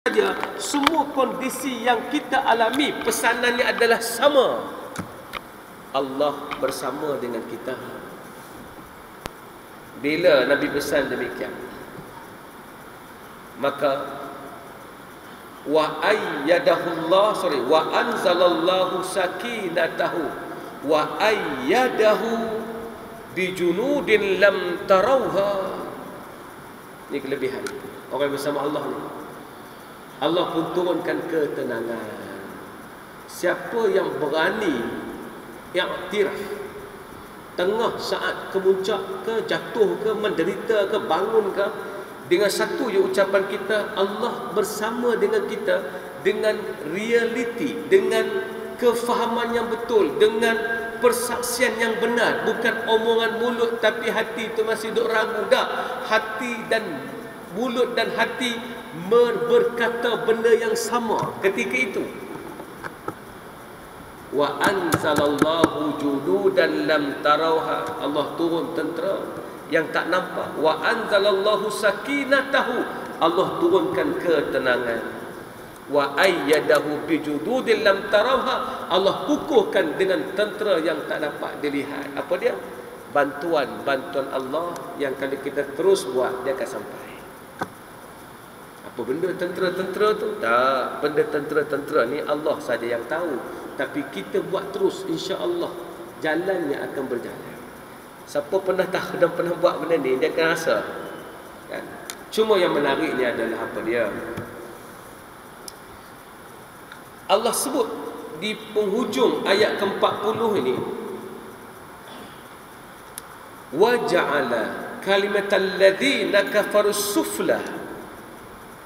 saja, semua kondisi yang kita alami pesanannya adalah sama. Allah bersama dengan kita. Bila Nabi pesan demikian, maka wa anzalallahu sakinatahu wa ayyadahu bijunudin lam tarauha. Ini kelebihan orang bersama Allah ni. Allah pun turunkan ketenangan. Siapa yang berani iktiraf tengah saat kemuncak ke, jatuh ke, menderita ke, bangun ke, dengan satu je ucapan kita, Allah bersama dengan kita, dengan realiti, dengan kefahaman yang betul, dengan persaksian yang benar, bukan omongan mulut tapi hati itu masih duk ragu. Dah, hati dan mulut dan hati berkata benda yang sama ketika itu. Wa anzalallahu junudan lam tarauha. Allah turun tentera yang tak nampak. Wa anzalallahu sakinatahu. Allah turunkan ketenangan. Wa ayyadahu bijududin lam tarauha. Allah kukuhkan dengan tentera yang tak dapat dilihat. Apa dia? Bantuan Allah yang kalau kita terus buat, dia akan sampai. Apa benda tentera-tentera tu? Tak, benda tentera-tentera ni Allah saja yang tahu. Tapi kita buat terus, insya-Allah jalannya akan berjalan. Siapa pernah tahu dan pernah buat benda ni, dia akan rasa kan? Cuma yang menariknya adalah apa dia? Allah sebut di penghujung ayat ke-40 ini, wa ja'ala kalimatal ladzina kafarus sufla.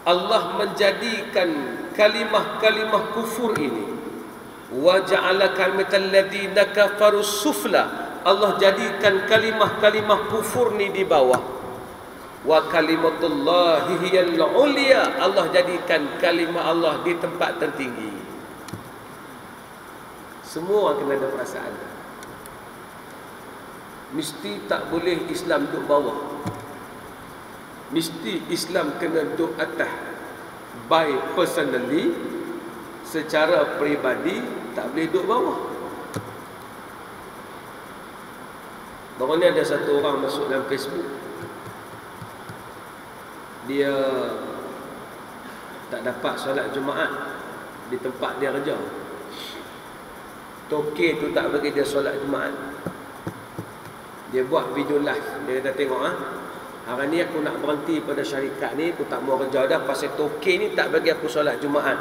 Allah menjadikan kalimah-kalimah kufur ini, wa ja'ala kalimatal ladzina kafarus sufla. Allah jadikan kalimah-kalimah kufur ni di bawah. Wa kalimatullahi hiyal ulya. Allah jadikan kalimah Allah di tempat tertinggi. Semua orang kena ada perasaan. Mesti tak boleh Islam duduk bawah. Mesti Islam kena duduk atas. By personally, secara peribadi, tak boleh duduk bawah. Baru ni ada satu orang masuk dalam Facebook. Dia tak dapat solat Jumaat di tempat dia kerja. Tokey tu tak bagi dia solat Jumaat. Dia buat video live. Dia kata, tengok hari ni aku nak berhenti pada syarikat ni, aku tak mau kerja dah pasal Tokey ni tak bagi aku solat Jumaat.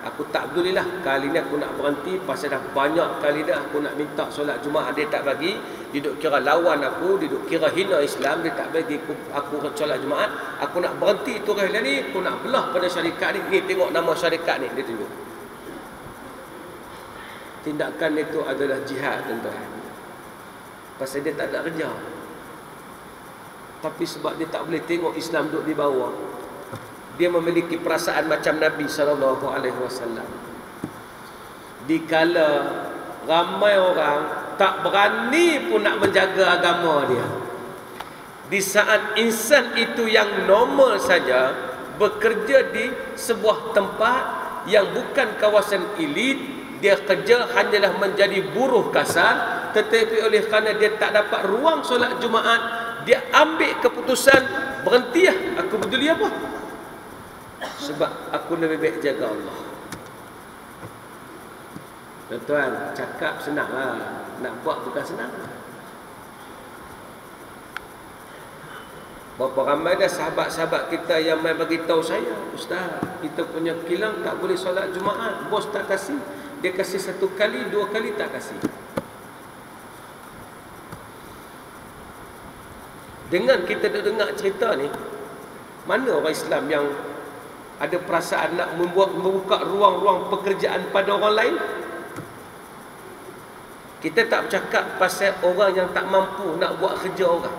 Aku tak pedulilah, kali ni aku nak berhenti pasal dah banyak kali dah aku nak minta solat Jumaat, dia tak bagi. Dia duk kira lawan aku, dia duk kira hina Islam, dia tak bagi aku solat Jumaat. Aku nak berhenti tu hari ni, aku nak belah pada syarikat ni. Ni tengok nama syarikat ni, dia tunjuk. Tindakan itu adalah jihad, tuan-tuan. Pasal dia tak ada kerja. Tapi sebab dia tak boleh tengok Islam duduk di bawah, dia memiliki perasaan macam Nabi SAW. Dikala ramai orang tak berani pun nak menjaga agama dia, di saat insan itu yang normal saja bekerja di sebuah tempat yang bukan kawasan elit, dia kerja hanyalah menjadi buruh kasar, tetapi oleh kerana dia tak dapat ruang solat Jumaat, dia ambil keputusan, berhentilah, aku peduli apa? Sebab aku lebih baik jaga Allah. Tuan-tuan, cakap senang lah, nak buat bukan senang. Berapa ramai dah sahabat-sahabat kita yang mai bagi tahu saya, Ustaz, kita punya kilang tak boleh solat Jumaat, bos tak kasih. Dia kasih 1 kali, 2 kali tak kasih. Dengan kita dengar cerita ni, mana orang Islam yang ada perasaan nak membuka ruang-ruang pekerjaan pada orang lain? Kita tak bercakap pasal orang yang tak mampu nak buat kerja orang,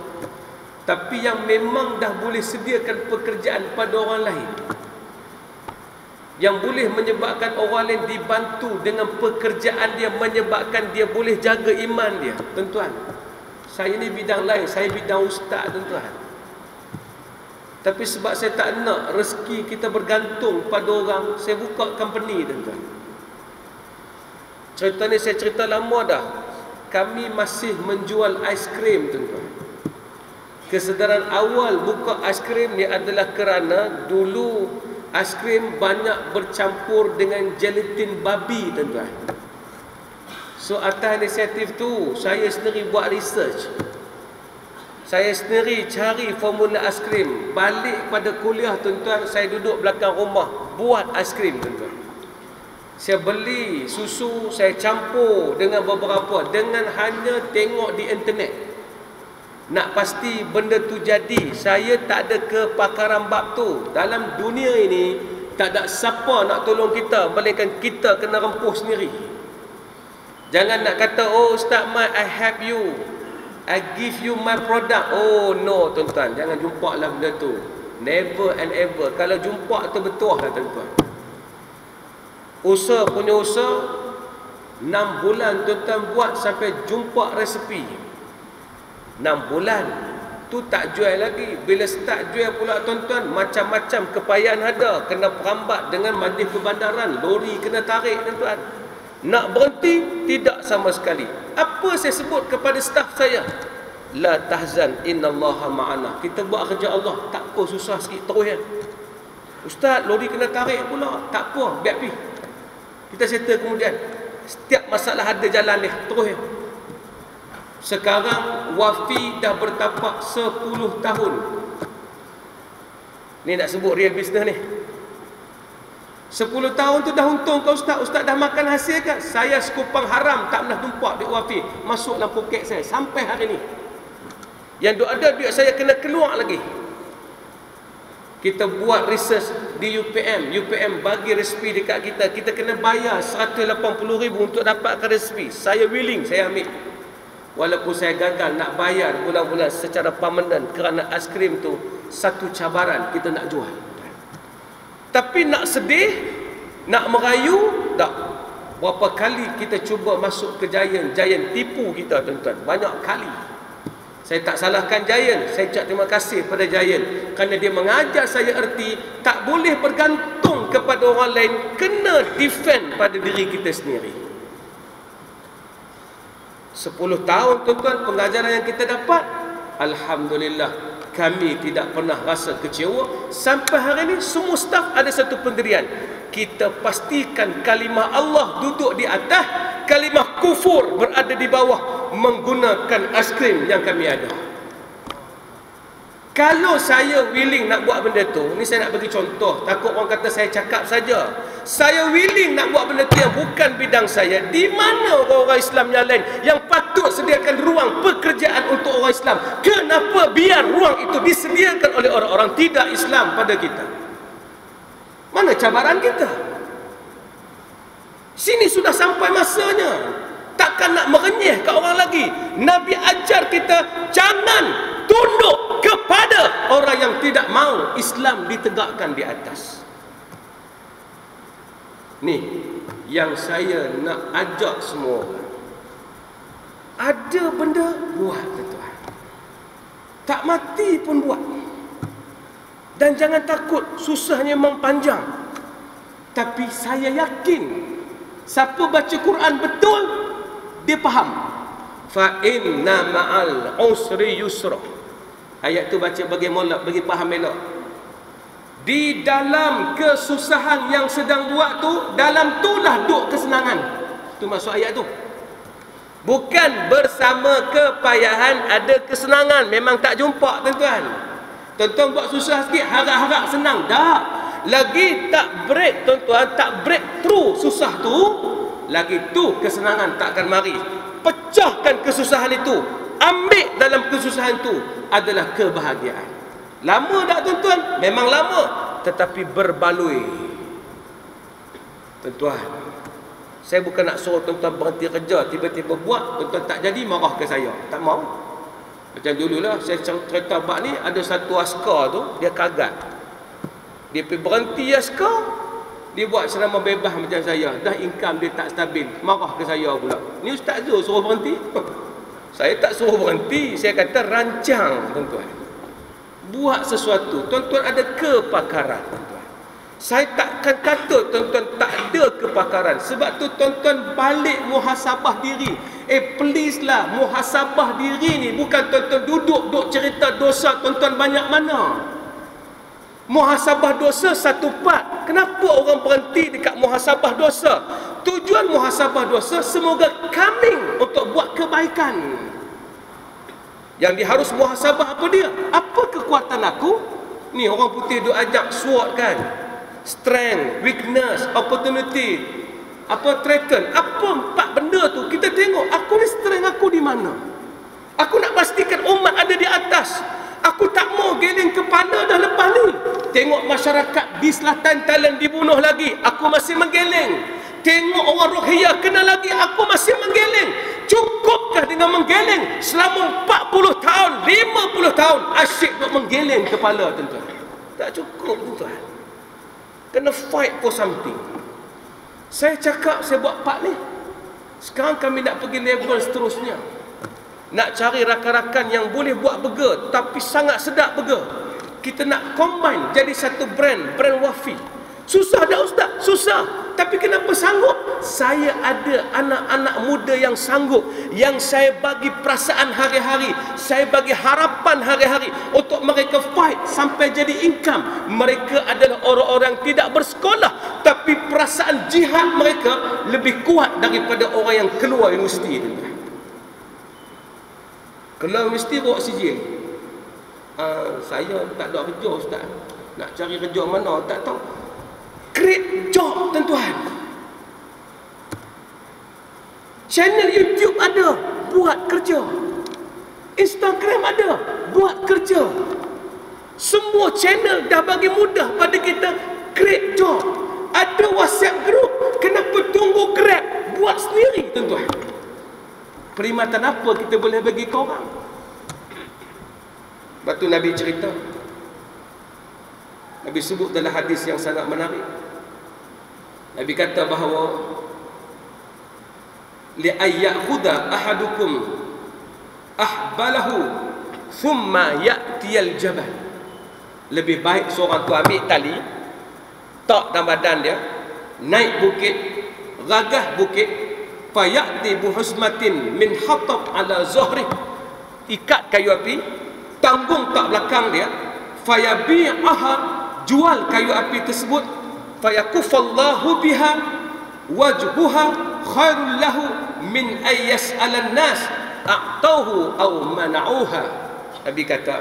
tapi yang memang dah boleh sediakan pekerjaan pada orang lain, yang boleh menyebabkan orang lain dibantu dengan pekerjaan dia, menyebabkan dia boleh jaga iman dia. Tuan-tuan, saya ni bidang lain, saya bidang ustaz, tuan-tuan. Tapi sebab saya tak nak rezeki kita bergantung pada orang, saya buka company, tuan-tuan. Cerita ni saya cerita lama dah. Kami masih menjual aiskrim, tuan-tuan. Kesedaran awal buka aiskrim ni adalah kerana dulu aiskrim banyak bercampur dengan gelatin babi, tuan-tuan. So atas inisiatif tu, saya sendiri buat research. Saya sendiri cari formula aiskrim. Balik pada kuliah, tuan-tuan, saya duduk belakang rumah buat aiskrim, tuan-tuan. Saya beli susu, saya campur dengan beberapa, dengan hanya tengok di internet. Nak pasti benda tu jadi. Saya tak ada kepakaran bab tu. Dalam dunia ini tak ada siapa nak tolong kita, melainkan kita kena rempuh sendiri. Jangan nak kata, oh Ustaz Mat, I help you, I give you my product. Oh no, tuan-tuan, jangan jumpa lah benda tu. Never and ever. Kalau jumpa tu betul lah, tuan-tuan. Usaha punya usaha 6 bulan, tuan-tuan, buat sampai jumpa resepi. 6 bulan tu tak jual lagi. Bila start jual pula, tuan-tuan, macam-macam kepayahan ada. Kena perambat dengan majlis perbandaran, lori kena tarik, tuan-tuan. Nak berhenti? Tidak sama sekali. Apa saya sebut kepada staf saya? La tahzan, innallaha ma'ana. Kita buat kerja Allah, tak apa, susah sikit, terus ya. Ustaz, lori kena tarik pula. Tak apa, biar pergi, kita settle kemudian. Setiap masalah ada jalan dia, terus ya. Sekarang Wafi dah bertapak 10 tahun. Ni nak sebut real business ni. 10 tahun tu dah untung kau Ustaz. Ustaz dah makan hasil kan? Saya sekupang haram tak pernah tumpak duit Wafi masuk dalam poket saya sampai hari ni. Yang ada duit saya kena keluar lagi. Kita buat research di UPM. UPM bagi resepi dekat kita. Kita kena bayar 180,000 untuk dapatkan resepi. Saya willing, saya ambil. Walaupun saya gagal nak bayar bulan-bulan secara permanent kerana aiskrim tu satu cabaran kita nak jual. Tapi nak sedih, nak merayu, tak. Berapa kali kita cuba masuk ke Giant, Giant tipu kita, tuan-tuan. Banyak kali. Saya tak salahkan Giant, saya ucap terima kasih pada Giant kerana dia mengajar saya erti tak boleh bergantung kepada orang lain, kena defend pada diri kita sendiri. 10 tahun, tuan-tuan, pengajaran yang kita dapat, alhamdulillah, kami tidak pernah rasa kecewa. Sampai hari ini semua staf ada satu pendirian. Kita pastikan kalimah Allah duduk di atas, kalimah kufur berada di bawah, menggunakan aiskrim yang kami ada. Kalau saya willing nak buat benda tu, ni saya nak bagi contoh, takut orang kata saya cakap saja. Saya willing nak buat benda tu yang bukan bidang saya. Di mana orang-orang Islam yang lain yang patut sediakan ruang pekerjaan untuk orang Islam? Kenapa biar ruang itu disediakan oleh orang-orang tidak Islam pada kita? Mana cabaran kita? Sini sudah sampai masanya. Takkan nak merenyeh ke orang lagi. Nabi ajar kita jangan tunduk kepada orang yang tidak mau Islam ditegakkan di atas. Ni yang saya nak ajak semua orang. Ada benda buat, tuan-tuan. Tak mati pun buat. Dan jangan takut susahnya memang panjang. Tapi saya yakin siapa baca Quran betul, dia faham. Fa inna ma'al usri yusra. Ayat tu baca bagi molek, bagi faham elok. Di dalam kesusahan yang sedang buat tu, dalam tulah duk kesenangan. Tu maksud ayat tu. Bukan bersama kepayahan ada kesenangan. Memang tak jumpa, tuan-tuan. Tuan-tuan buat susah sikit, harap-harap senang. Tak. Lagi tak break, tuan-tuan, tak break through susah tu, lagi tu kesenangan tak akan mari. Pecahkan kesusahan itu. Ambil dalam kesusahan itu adalah kebahagiaan. Lama tak, tuan-tuan? Memang lama, tetapi berbaloi. Tuan-tuan, saya bukan nak suruh tuan-tuan berhenti kerja, tiba-tiba buat, tuan-tuan tak jadi, marah ke saya. Tak mau. Macam dululah saya cerita bab ni, ada satu askar tu, dia kagat. Dia pergi berhenti askar, dia buat seramah bebas macam saya. Dah income dia tak stabil, marah ke saya pula. Ni Ustaz Zul suruh berhenti. Saya tak suruh berhenti, saya kata rancang, tuan-tuan. buat sesuatu, tuan-tuan ada kepakaran, tuan-tuan. Saya takkan kata tuan-tuan tak ada kepakaran. Sebab tu tuan-tuan balik muhasabah diri. Please lah, muhasabah diri ni bukan tuan-tuan duduk cerita dosa tuan-tuan banyak mana. Muhasabah dosa satu part. Kenapa orang berhenti dekat muhasabah dosa? Tujuan muhasabah dosa semoga coming untuk buat kebaikan. Yang dia harus muhasabah apa dia? Apa kekuatan aku? Ni orang putih duk ajak SWOT kan. Strength, weakness, opportunity, apa threaten, apa 4 benda tu. Kita tengok aku ni strength aku di mana. Aku nak pastikan umat ada di atas. Aku tak mau geleng kepala dah lepas ni. Tengok masyarakat di Selatan Thailand dibunuh lagi, aku masih menggeleng. Tengok orang Rohingya kena lagi, aku masih menggeleng. Cukupkah dengan menggeleng selama 40 tahun, 50 tahun asyik duk menggeleng kepala, tuan-tuan? Tak cukup, tuan-tuan. Kena fight for something. Saya cakap saya buat part ni. Sekarang kami nak pergi level seterusnya. Nak cari rakan-rakan yang boleh buat burger tapi sangat sedap burger. Kita nak combine jadi satu brand Wafi. Susah tak ustaz? Susah. Tapi kenapa sanggup? Saya ada anak-anak muda yang sanggup, yang saya bagi perasaan hari-hari, saya bagi harapan hari-hari untuk mereka fight sampai jadi income. Mereka adalah orang-orang yang tidak bersekolah, tapi perasaan jihad mereka lebih kuat daripada orang yang keluar universiti. Keluar universiti bawa sijil. Saya tak ada kerja ustaz. Nak cari kerja mana tak tahu. Create job, tuan-tuan. Channel YouTube ada, buat kerja. Instagram ada, buat kerja. Semua channel dah bagi mudah pada kita create job. Ada WhatsApp group, kenapa tunggu Grab? Buat sendiri, tuan-tuan. Perkhidmatan apa kita boleh bagi ke orang? Lepas tu Nabi cerita, Nabi sebut dalam hadis yang sangat menarik. Nabi kata bahawa li ayyakhudha ahadukum ahbalahu thumma ya'tiyal jabal. Lebih baik seorang tu ambil tali, tak dalam badan dia, naik bukit, gagah bukit, fayati buhusmatin min hatab ala zuhri, ikat kayu api, tanggung tak belakang dia, fayabi'aha, jual kayu api tersebut, fayakufallahu biha wajhuha khairul lahu min ayyas'alan nas a'tauhu aw mana'uha. Nabi kata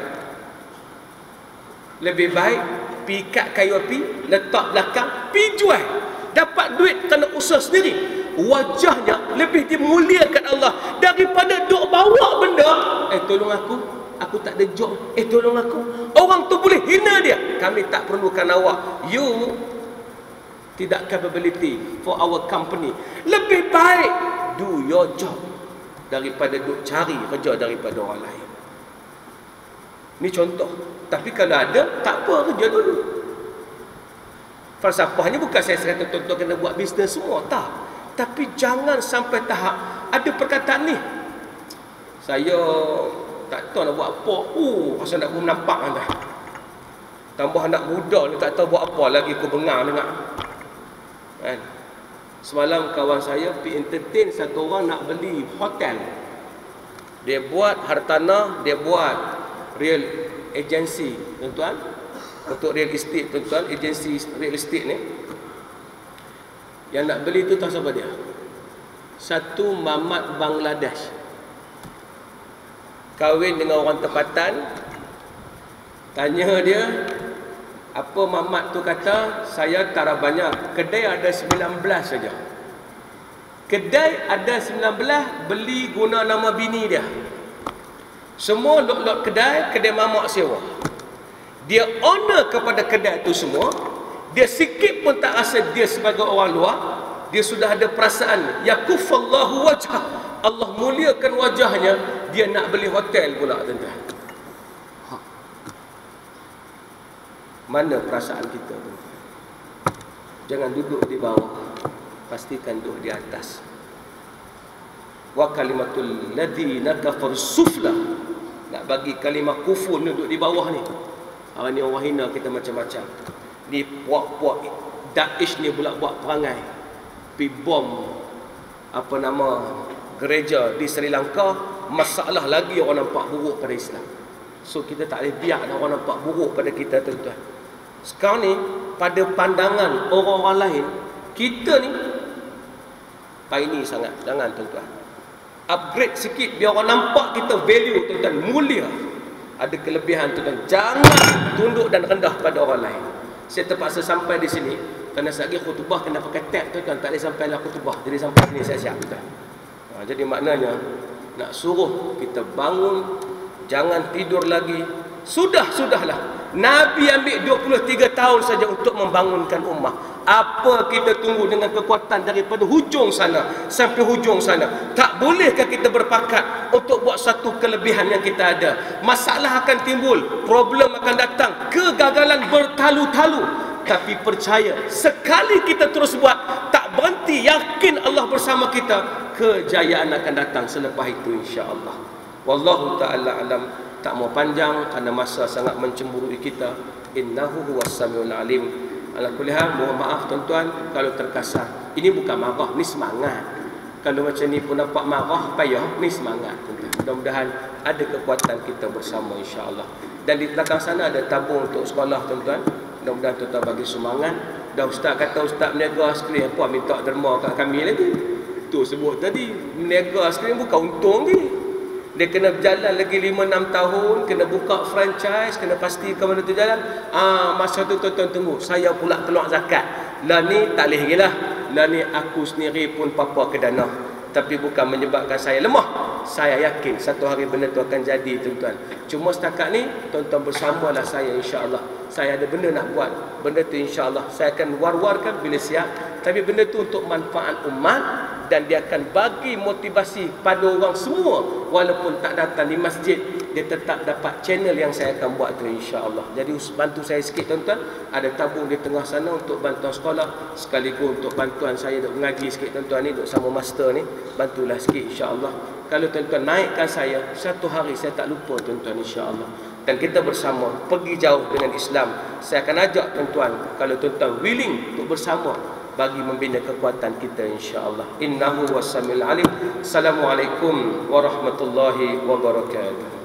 lebih baik pi ikat kayu api, letak belakang, pi jual, dapat duit kena usaha sendiri. Wajahnya lebih dimuliakan Allah daripada duk bawa benda. Tolong aku tak ada job. Tolong aku. Orang tu boleh hina dia. Kami tak perlukan awak. You tidak capability for our company. Lebih baik do your job daripada duk cari kerja daripada orang lain. Ni contoh. Tapi kalau ada, tak apa, kerja dulu. Falsafahnya bukan saya kata tuan-tuan kena buat bisnes semua, tak. Tapi jangan sampai tahap ada perkataan ni, saya tak tahu nak buat apa. Pasal nak nampak kan dah. Tambah anak muda ni tak tahu buat apa lagi, aku bengang dengar. Kan? Semalam kawan saya pergi entertain satu orang nak beli hotel. Dia buat hartanah, dia buat real agency, tuan-tuan. Untuk real estate, tuan-tuan, agensi real estate ni. Yang nak beli tu tahu siapa dia? Satu mamat Bangladesh. Kahwin dengan orang tempatan. Tanya dia, apa mamat tu kata? Saya tak ada banyak. Kedai ada 19 saja. Kedai ada 19, beli guna nama bini dia. Semua lot-lot kedai mamak sewa. Dia honor kepada kedai tu semua. Dia sikit pun tak rasa dia sebagai orang luar. Dia sudah ada perasaan yakufallahu wajhah, Allah muliakan wajahnya. Dia nak beli hotel pula, tuan-tuan. Mana perasaan kita, tuan-tuan? Jangan duduk di bawah, pastikan duduk di atas. Wa kalimatul ladina kafar sufla. Nak bagi kalimah kufur duduk di bawah ni. Hari ni orang hina kita macam-macam. Ni puak-puak Daesh ni pula buat perangai. Pi bom apa nama gereja di Sri Lanka, masalah lagi orang nampak buruk pada Islam. So kita tak boleh biar orang nampak buruk pada kita, tuan-tuan. Sekarang ni pada pandangan orang-orang lain, kita ni paini sangat. Jangan, tuan-tuan. Upgrade sikit biar orang nampak kita value, tuan-tuan, mulia. Ada kelebihan, tuan-tuan. Jangan tunduk dan rendah pada orang lain. Saya terpaksa sampai di sini kerana sekali khutbah kena pakai tab, tuan-tuan. Tak boleh sampai lah khutbah. Jadi sampai sini saya siap, tuan. Jadi maknanya nak suruh kita bangun, jangan tidur lagi. Sudahlah. Nabi ambil 23 tahun saja untuk membangunkan ummah. Apa kita tunggu dengan kekuatan daripada hujung sana sampai hujung sana? Tak bolehkah kita berpakat untuk buat satu kelebihan yang kita ada? Masalah akan timbul, problem akan datang, kegagalan bertalu-talu. Tapi percaya, sekali kita terus buat, tak berhenti, yakin Allah bersama kita, kejayaan akan datang selepas itu, insya-Allah. Wallahu ta'ala alam. Tak mau panjang kerana masa sangat mencemburui kita. Innahu huwas samiul alim. Ala kulli hal, mohon maaf tuan-tuan kalau terkasar. Ini bukan marah, ni semangat. Kalau macam ni pun nampak marah, payah, ni semangat, tuan-tuan. Mudah-mudahan ada kekuatan kita bersama, insya-Allah. Dan di belakang sana ada tabung untuk sekolah, tuan-tuan. Mudah-mudahan tuan-tuan bagi semangat. Dan ustaz kata ustaz meniaga skrin, apa minta derma kat kami lagi. Tu sebut tadi, meniaga skrin bukan untung ni. Dia kena berjalan lagi 5-6 tahun, kena buka franchise, kena pastikan mana tu jalan. Masa tu tuan-tuan tunggu, saya pula keluar zakat. Lah ni tak boleh lagi lah. Lah ni aku sendiri pun papa ke dana. Tapi bukan menyebabkan saya lemah. Saya yakin satu hari benda tu akan jadi, tuan-tuan. Cuma setakat ni tuan-tuan bersamalah saya, insya-Allah. Saya ada benda nak buat. Benda tu insya-Allah saya akan war-warkan bila siap. Tapi benda tu untuk manfaat umat, dan dia akan bagi motivasi pada orang semua, walaupun tak datang di masjid, dia tetap dapat channel yang saya akan buat tu, insya-Allah. Jadi bantu saya sikit, tuan-tuan. Ada tabung di tengah sana untuk bantuan sekolah, sekaligus untuk bantuan saya duk mengaji sikit, tuan-tuan ni duk sama master ni, bantulah sikit, insya-Allah. Kalau tuan-tuan naikkan saya, satu hari saya tak lupa, tuan-tuan, insya-Allah. Dan kita bersama pergi jauh dengan Islam. Saya akan ajak tuan-tuan, kalau tuan-tuan willing untuk bersama bagi membina kekuatan kita, insya-Allah. Innahu wassamiul alim. Assalamualaikum warahmatullahi wabarakatuh.